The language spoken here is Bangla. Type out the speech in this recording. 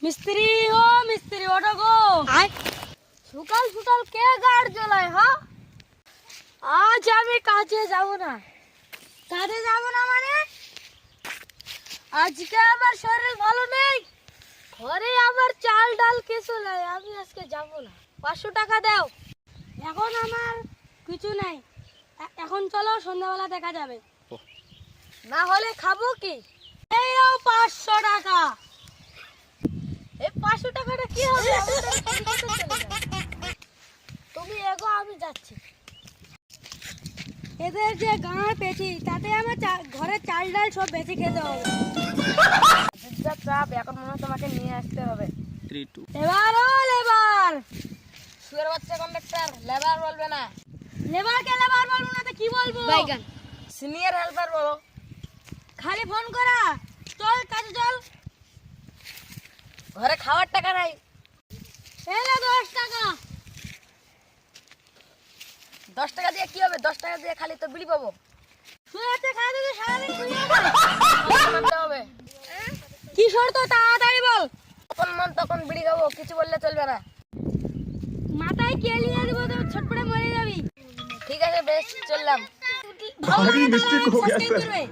মিস্ত্রি ও মিস্ত্রি ওঠো গো। সকাল সকাল কে গাড় জ্বলায়? হ্যাঁ, আজ আমি কাজে যাব না। কাজে যাব না মানে? আজকে আমার শরীর ভালো নেই, ঘরে আমার চাল ডাল কিছু নাই, আমি আজকে যাব না। 500 টাকা দাও। এখন আমার কিছু নাই, এখন চলো, সন্ধ্যাবেলা দেখা যাবে। না হলে খাবো কি? এই নাও 500 টাকা। এই 500 টাকাটা কি হবে? তুমি এগো, আমি যাচ্ছি। এদের যে গাঁড় পেছি, তাতে আমার ঘরের চাল ডাল সব বেশি খেতে হবে। যা চাপ, এখন মনে হয় তোমাকে নিয়ে আসতে হবে। 3 2 লেবার ও লেবার। সুয়ের বাচ্চা কন্ডাক্টর, লেবার বলবে না, লেবারকে লেবার বলবো না তো কি বলবো? সিনিয়র হেল্পার বলো। খালি ফোন করা, চল কাজে চল। ঘরে খাওয়ার টাকা নাই। এলে 10 টাকা। 10 টাকা দিয়ে কি হবে? 10 টাকা দিয়ে খালি তো বিড়ি পাবো। শুয়েতে খাই দিলে সারাদিন ঘুরিয়ে মানতে হবে। কি শর্ত তাড়াতাড়ি বল। তখন মন তখন বিড়ি খাবো, কিছু বললে চলবে না। মাথায় কেলিয়ে দিব তো ছটপটে মরে যাবি। ঠিক আছে, বেশ, চললাম। ভালো भारी লাগে मिस्टेक তাহলে हो गया সাবস্ক্রাইব सर। করবে।